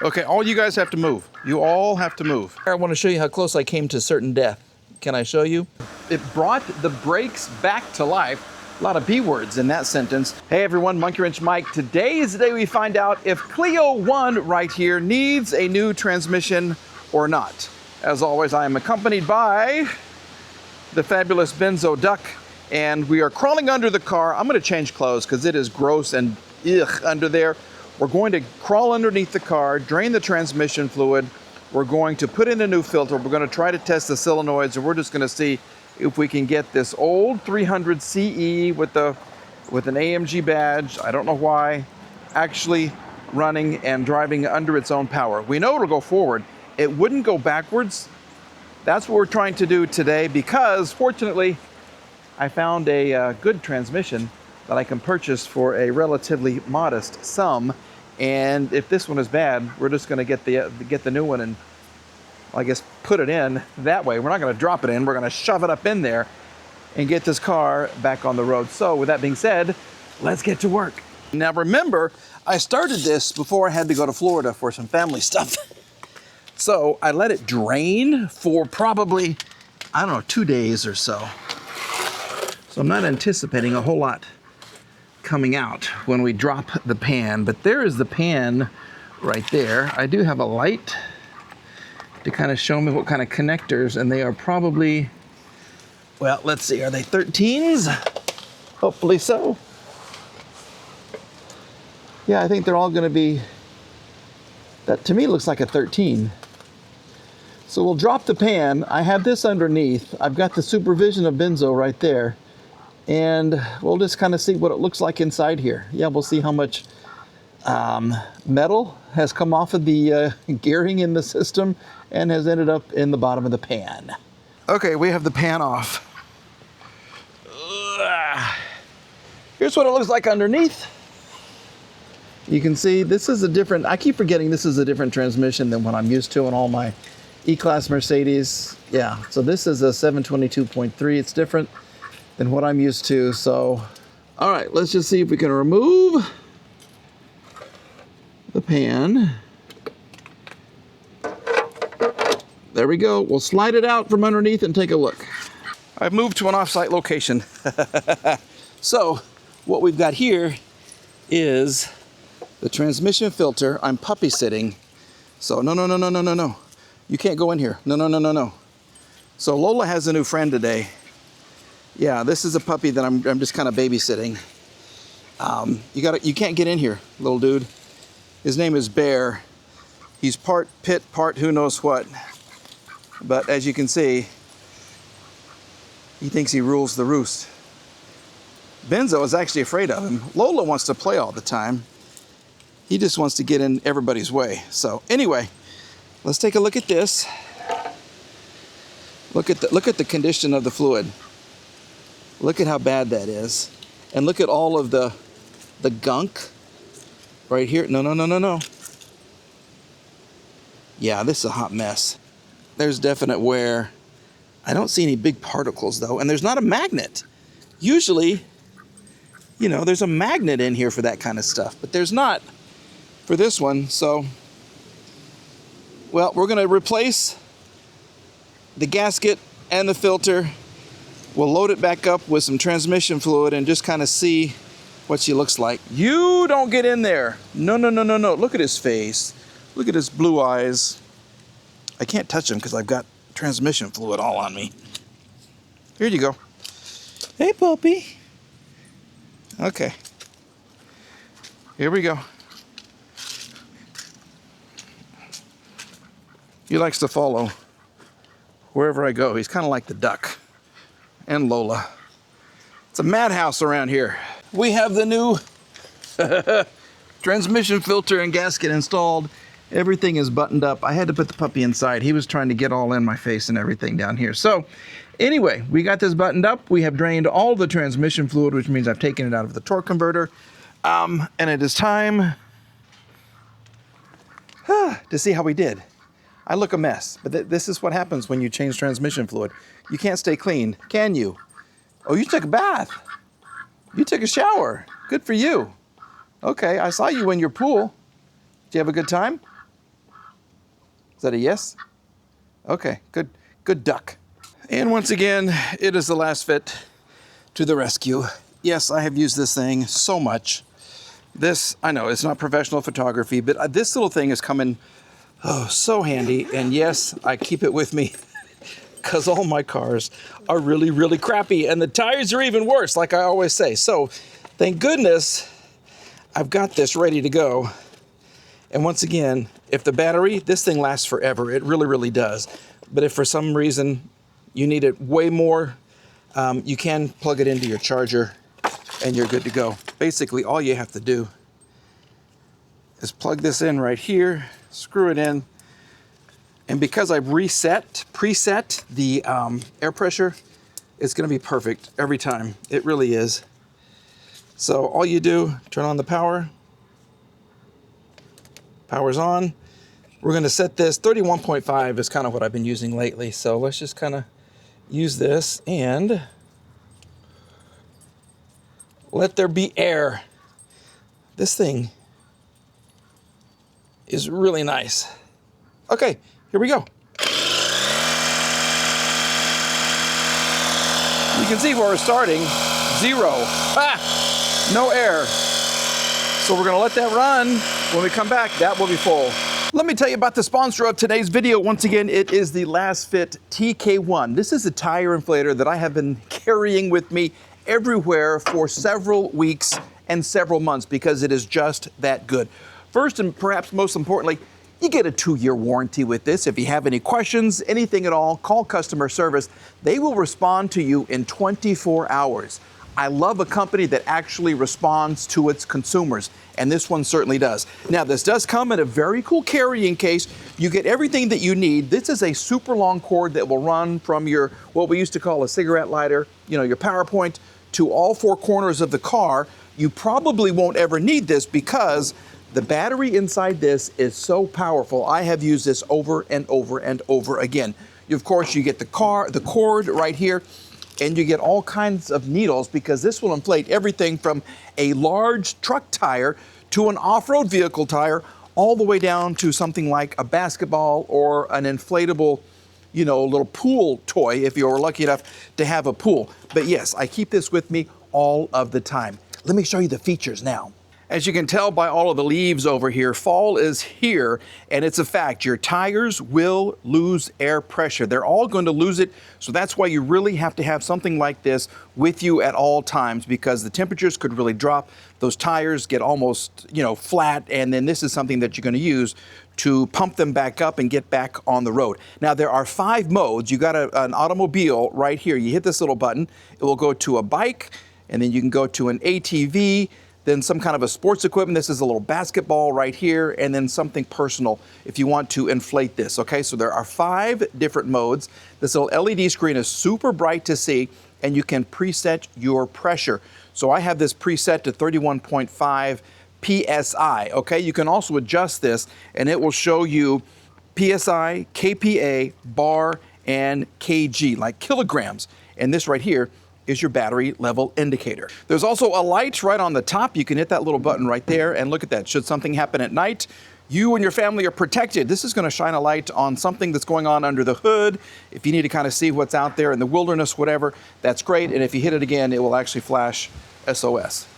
Okay, all you guys have to move. You all have to move. I want to show you how close I came to certain death. Can I show you? It brought the brakes back to life. A lot of B words in that sentence. Hey everyone, Monkey Wrench Mike. Today is the day we find out if Cleo One right here needs a new transmission or not. As always, I am accompanied by the fabulous Benzo Duck, and we are crawling under the car. I'm gonna change clothes because it is gross and ugh under there. We're going to crawl underneath the car, drain the transmission fluid. We're going to put in a new filter. We're gonna try to test the solenoids, and we're just gonna see if we can get this old 300 CE with an AMG badge, I don't know why, actually running and driving under its own power. We know it'll go forward. It wouldn't go backwards. That's what we're trying to do today because, fortunately, I found a good transmission that I can purchase for a relatively modest sum. And if this one is bad, we're just gonna get the new one and, I guess, put it in that way. We're not gonna drop it in, we're gonna shove it up in there and get this car back on the road. So with that being said, let's get to work. Now remember, I started this before I had to go to Florida for some family stuff. So I let it drain for probably, I don't know, 2 days or so. So I'm not anticipating a whole lot coming out when we drop the pan, but there is the pan right there. I do have a light to kind of show me what kind of connectors, and they are probably, well, let's see, are they 13s? Hopefully so. Yeah, I think they're all gonna be, that to me looks like a 13. So we'll drop the pan. I have this underneath. I've got the supervision of Benzo right there. And we'll just kind of see what it looks like inside here. Yeah, we'll see how much metal has come off of the gearing in the system and has ended up in the bottom of the pan. Okay, we have the pan off. Here's what it looks like underneath. You can see this is a different, I keep forgetting this is a different transmission than what I'm used to in all my E-Class Mercedes. Yeah, so this is a 722.3. It's different than what I'm used to. So, all right, let's just see if we can remove the pan. There we go. We'll slide it out from underneath and take a look. I've moved to an off-site location. So what we've got here is the transmission filter. I'm puppy sitting. So no. You can't go in here. No. So Lola has a new friend today. Yeah, this is a puppy that I'm just kind of babysitting. You can't get in here, little dude. His name is Bear. He's part pit, part who knows what. But as you can see, he thinks he rules the roost. Benzo is actually afraid of him. Lola wants to play all the time. He just wants to get in everybody's way. So anyway, let's take a look at this. Look at the condition of the fluid. Look at how bad that is. And look at all of the gunk right here. No. Yeah, this is a hot mess. There's definite wear. I don't see any big particles though, and there's not a magnet. Usually, you know, there's a magnet in here for that kind of stuff, but there's not for this one. So, well, we're gonna replace the gasket and the filter. We'll load it back up with some transmission fluid and just kind of see what she looks like. You don't get in there. No. Look at his face. Look at his blue eyes. I can't touch him because I've got transmission fluid all on me. Here you go. Hey, puppy. Okay. Here we go. He likes to follow wherever I go. He's kind of like the duck. And Lola. It's a madhouse around here. We have the new transmission filter and gasket installed. Everything is buttoned up. I had to put the puppy inside. He was trying to get all in my face and everything down here. So anyway, we got this buttoned up. We have drained all the transmission fluid, which means I've taken it out of the torque converter. And it is time to see how we did. I look a mess, but this is what happens when you change transmission fluid. You can't stay clean, can you? Oh, you took a bath. You took a shower. Good for you. Okay, I saw you in your pool. Did you have a good time? Is that a yes? Okay, good duck. And once again, it is the Lasfit to the rescue. Yes, I have used this thing so much. This, I know, it's not professional photography, but this little thing is coming so handy. And yes, I keep it with me because all my cars are really, really crappy. And the tires are even worse, like I always say. So thank goodness I've got this ready to go. And once again, if the battery, this thing lasts forever. It really, really does. But if for some reason you need it way more, you can plug it into your charger and you're good to go. Basically, all you have to do is plug this in right here, screw it in, and because I've preset the air pressure, it's gonna be perfect every time. It really is. So all you do, turn on the power. Power's on. We're gonna set this, 31.5 is kind of what I've been using lately. So let's just kind of use this and let there be air. This thing is really nice. Okay, here we go. You can see where we're starting, 0. No air. So we're gonna let that run. When we come back, that will be full. Let me tell you about the sponsor of today's video. Once again, it is the Lasfit TK1. This is a tire inflator that I have been carrying with me everywhere for several weeks and several months because it is just that good. First and perhaps most importantly, you get a 2-year warranty with this. If you have any questions, anything at all, call customer service. They will respond to you in 24 hours. I love a company that actually responds to its consumers, and this one certainly does. Now, this does come in a very cool carrying case. You get everything that you need. This is a super long cord that will run from your, what we used to call a cigarette lighter, your power point, to all 4 corners of the car. You probably won't ever need this because the battery inside this is so powerful. I have used this over and over and over again. Of course, you get the cord right here, and you get all kinds of needles because this will inflate everything from a large truck tire to an off-road vehicle tire, all the way down to something like a basketball or an inflatable, little pool toy if you were lucky enough to have a pool. But yes, I keep this with me all of the time. Let me show you the features now. As you can tell by all of the leaves over here, fall is here, and it's a fact. Your tires will lose air pressure. They're all going to lose it, so that's why you really have to have something like this with you at all times because the temperatures could really drop. Those tires get almost, flat, and then this is something that you're going to use to pump them back up and get back on the road. Now, there are 5 modes. You got an automobile right here. You hit this little button. It will go to a bike, and then you can go to an ATV, then some kind of a sports equipment. This is a little basketball right here, and then something personal if you want to inflate this, okay? So there are 5 different modes. This little LED screen is super bright to see, and you can preset your pressure. So I have this preset to 31.5 PSI, okay? You can also adjust this, and it will show you PSI, KPA, bar, and kg, like kilograms. And this right here is your battery level indicator. There's also a light right on the top. You can hit that little button right there, and look at that. Should something happen at night, you and your family are protected. This is going to shine a light on something that's going on under the hood. If you need to kind of see what's out there in the wilderness, whatever, that's great. And if you hit it again, it will actually flash SOS.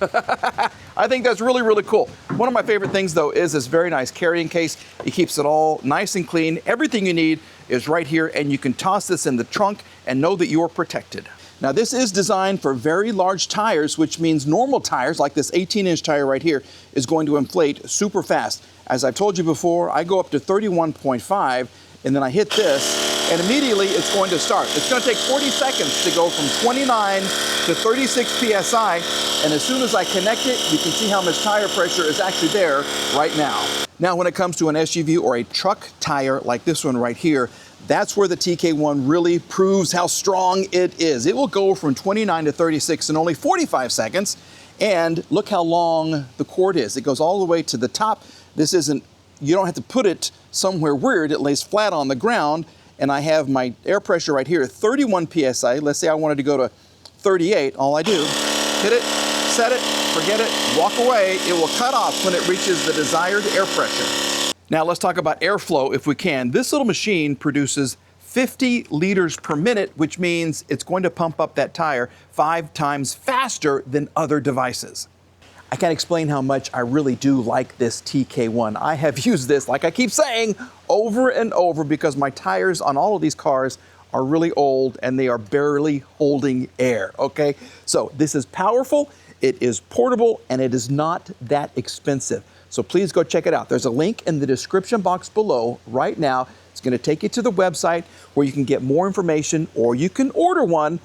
I think that's really, really cool. One of my favorite things, though, is this very nice carrying case. It keeps it all nice and clean. Everything you need is right here, and you can toss this in the trunk and know that you're protected. Now, this is designed for very large tires, which means normal tires, like this 18-inch tire right here, is going to inflate super fast. As I've told you before, I go up to 31.5, and then I hit this, and immediately it's going to start. It's going to take 40 seconds to go from 29 to 36 PSI, and as soon as I connect it, you can see how much tire pressure is actually there right now. Now, when it comes to an SUV or a truck tire like this one right here, that's where the TK1 really proves how strong it is. It will go from 29 to 36 in only 45 seconds. And look how long the cord is. It goes all the way to the top. This isn't, you don't have to put it somewhere weird. It lays flat on the ground. And I have my air pressure right here, 31 PSI. Let's say I wanted to go to 38. All I do, hit it, set it, forget it, walk away. It will cut off when it reaches the desired air pressure. Now let's talk about airflow if we can. This little machine produces 50 liters per minute, which means it's going to pump up that tire 5 times faster than other devices. I can't explain how much I really do like this TK1. I have used this, like I keep saying, over and over because my tires on all of these cars are really old and they are barely holding air, okay? So this is powerful, it is portable, and it is not that expensive. So please go check it out. There's a link in the description box below right now. It's gonna take you to the website where you can get more information or you can order one,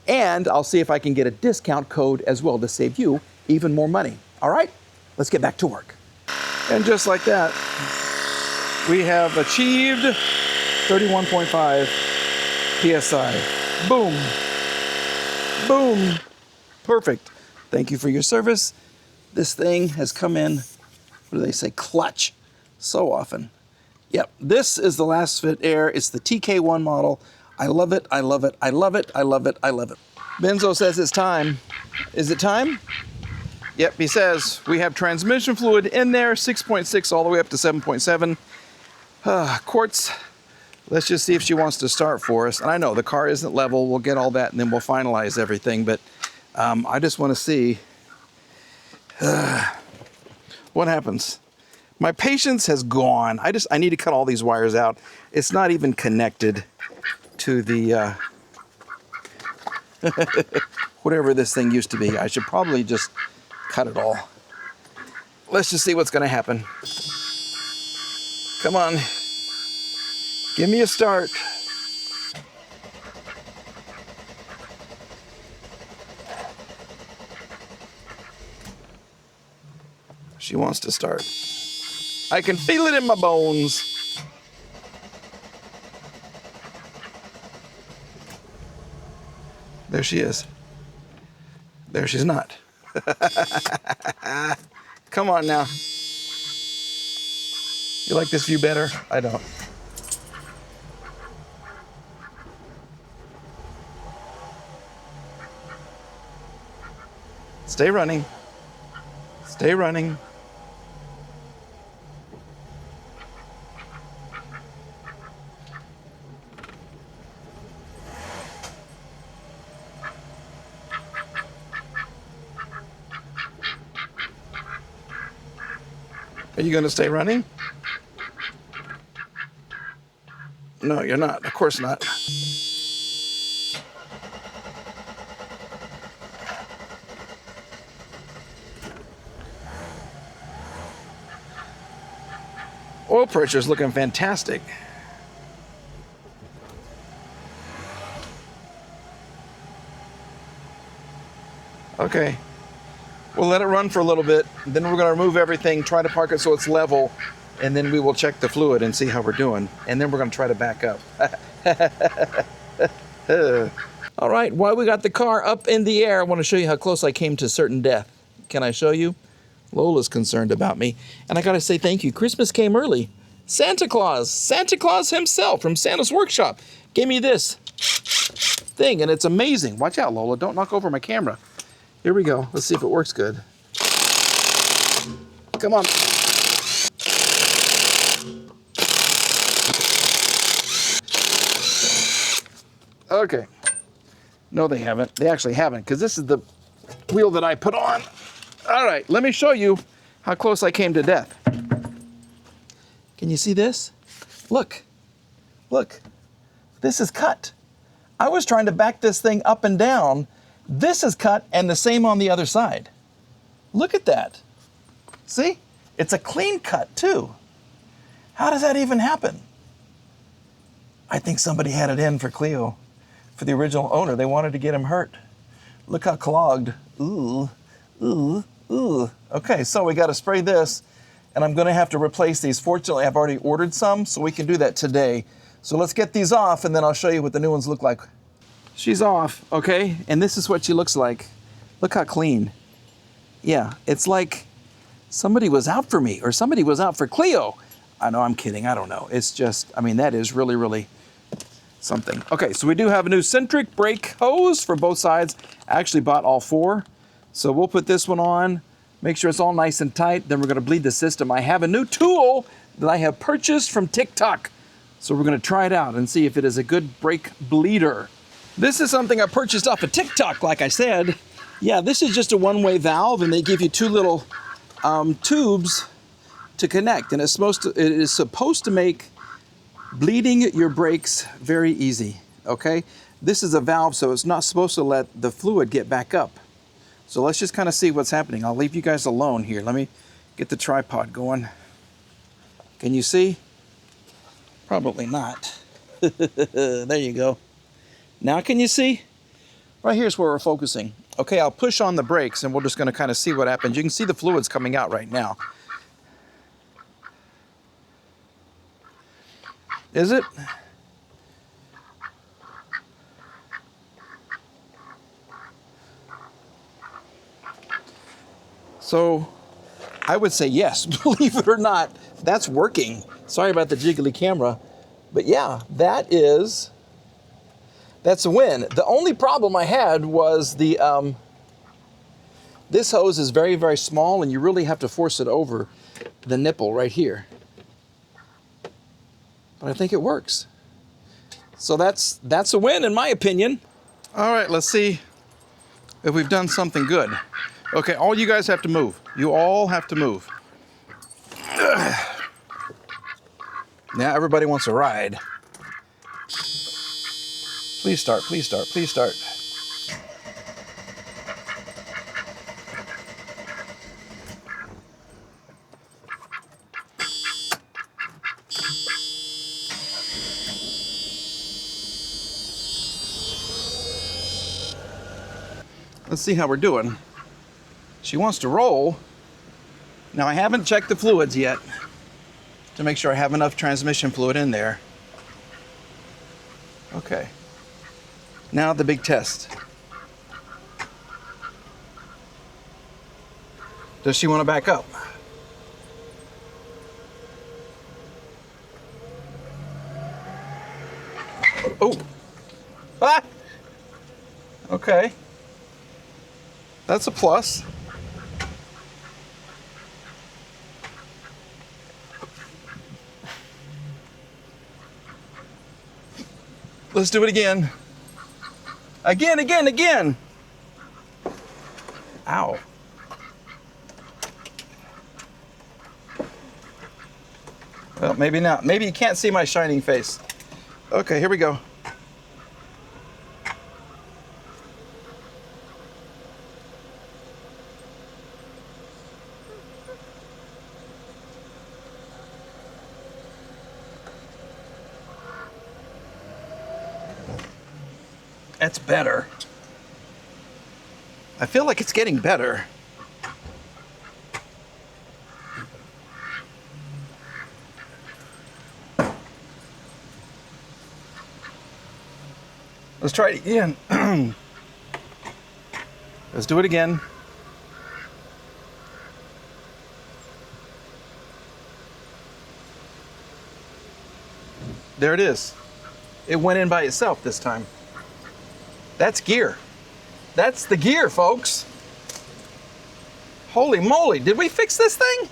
and I'll see if I can get a discount code as well to save you even more money. All right, let's get back to work. And just like that, we have achieved 31.5 PSI. Boom, boom, perfect. Thank you for your service. This thing has come in, what do they say, clutch, so often. Yep, this is the Lasfit Air. It's the TK1 model. I love it, I love it, I love it, I love it, I love it. Benzo says it's time. Is it time? Yep, he says we have transmission fluid in there, 6.6 all the way up to 7.7 quarts. Let's just see if she wants to start for us. And I know the car isn't level. We'll get all that and then we'll finalize everything. But I just want to see what happens. My patience has gone. I need to cut all these wires out. It's not even connected to the whatever this thing used to be. I should probably just cut it all. Let's just see what's going to happen. Come on. Give me a start. She wants to start. I can feel it in my bones. There she is. There she's not. Come on now. You like this view better? I don't. Stay running. Stay running. Are you going to stay running? No, you're not. Of course not. Oil pressure is looking fantastic. Okay. We'll let it run for a little bit, then we're going to remove everything, try to park it so it's level, and then we will check the fluid and see how we're doing. And then we're going to try to back up. All right, while we got the car up in the air, I want to show you how close I came to certain death. Can I show you? Lola's concerned about me. And I got to say thank you. Christmas came early. Santa Claus himself from Santa's workshop gave me this thing, and it's amazing. Watch out, Lola. Don't knock over my camera. Here we go. Let's see if it works good. Come on. Okay. No, they haven't. They actually haven't, because this is the wheel that I put on. All right, let me show you how close I came to death. Can you see this? Look. Look. This is cut. I was trying to back this thing up and down. This is cut, and the same on the other side. Look at that. See? It's a clean cut, too. How does that even happen? I think somebody had it in for Cleo, for the original owner. They wanted to get him hurt. Look how clogged. Ooh, ooh, ooh. Okay, so we got to spray this, and I'm going to have to replace these. Fortunately, I've already ordered some, so we can do that today. So let's get these off, and then I'll show you what the new ones look like. She's off, okay? And this is what she looks like. Look how clean. Yeah, it's like somebody was out for me or somebody was out for Cleo. I know, I'm kidding, I don't know. It's just, I mean, that is really, really something. Okay, so we do have a new centric brake hose for both sides. I actually bought all 4. So we'll put this one on, make sure it's all nice and tight, then we're gonna bleed the system. I have a new tool that I have purchased from TikTok. So we're gonna try it out and see if it is a good brake bleeder. This is something I purchased off of TikTok, like I said. Yeah, this is just a one-way valve, and they give you two little tubes to connect, and it is supposed to make bleeding your brakes very easy, okay? This is a valve, so it's not supposed to let the fluid get back up. So let's just kind of see what's happening. I'll leave you guys alone here. Let me get the tripod going. Can you see? Probably not. There you go. Now can you see? Right here's where we're focusing. Okay, I'll push on the brakes and we're just gonna kind of see what happens. You can see the fluids coming out right now. Is it? So I would say yes, believe it or not, that's working. Sorry about the jiggly camera, but yeah, that's a win. The only problem I had was this hose is very, very small and you really have to force it over the nipple right here. But I think it works. So that's a win in my opinion. All right, let's see if we've done something good. Okay, all you guys have to move. You all have to move. Now everybody wants a ride. Please start, please start, please start. Let's see how we're doing. She wants to roll. Now I haven't checked the fluids yet to make sure I have enough transmission fluid in there. Okay. Now the big test. Does she want to back up? Oh. Ah! Okay. That's a plus. Let's do it again. Again. Ow. Well, maybe not. Maybe you can't see my shining face. Okay, here we go. That's better. I feel like it's getting better. Let's try it again. Let's do it again. There it is. It went in by itself this time. That's gear. That's the gear, folks. Holy moly, did we fix this thing?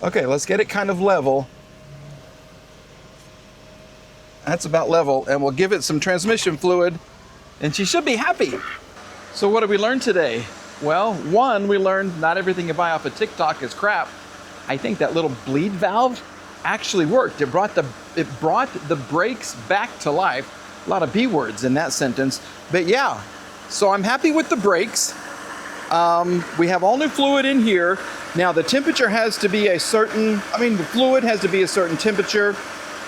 Okay, let's get it kind of level. That's about level, and we'll give it some transmission fluid, and she should be happy. So what did we learn today? Well, one, we learned not everything you buy off of TikTok is crap. I think that little bleed valve actually worked. It brought the brakes back to life. A lot of B words in that sentence, but yeah. So I'm happy with the brakes. We have all new fluid in here. Now the temperature has to be the fluid has to be a certain temperature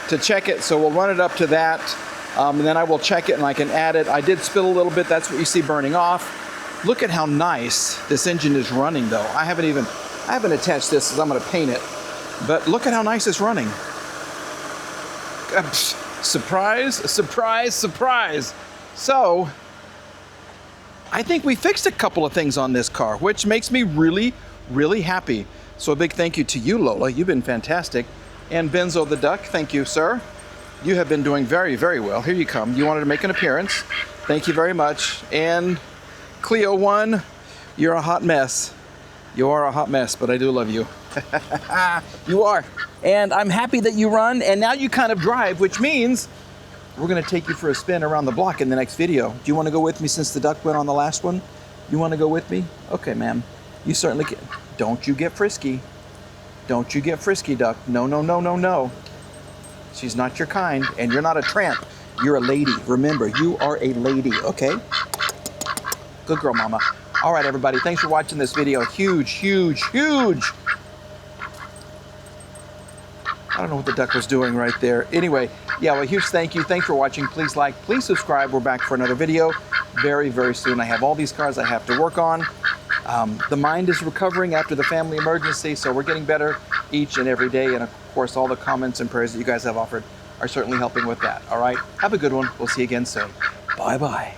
to check it. So we'll run it up to that. And then I will check it and I can add it. I did spill a little bit. That's what you see burning off. Look at how nice this engine is running though. I haven't attached this because I'm gonna paint it. But look at how nice it's running. Surprise, surprise, surprise. So, I think we fixed a couple of things on this car, which makes me really, really happy. So a big thank you to you, Lola. You've been fantastic. And Benzo the Duck, thank you, sir. You have been doing very, very well. Here you come. You wanted to make an appearance. Thank you very much. And Cleo One, you're a hot mess. You are a hot mess, but I do love you. You are. And I'm happy that you run, and now you kind of drive, which means we're gonna take you for a spin around the block in the next video. Do you wanna go with me since the duck went on the last one? You wanna go with me? Okay, ma'am. You certainly can. Don't you get frisky. Don't you get frisky, duck. No, no, no, no, no. She's not your kind, and you're not a tramp. You're a lady. Remember, you are a lady, okay? Good girl, mama. All right, everybody, thanks for watching this video. Huge, huge, huge. I don't know what the duck was doing right there. Anyway, yeah, well, huge thank you. Thanks for watching. Please like, please subscribe. We're back for another video very, very soon. I have all these cars I have to work on. The mind is recovering after the family emergency, so we're getting better each and every day. And of course, all the comments and prayers that you guys have offered are certainly helping with that. All right, have a good one. We'll see you again soon. Bye-bye.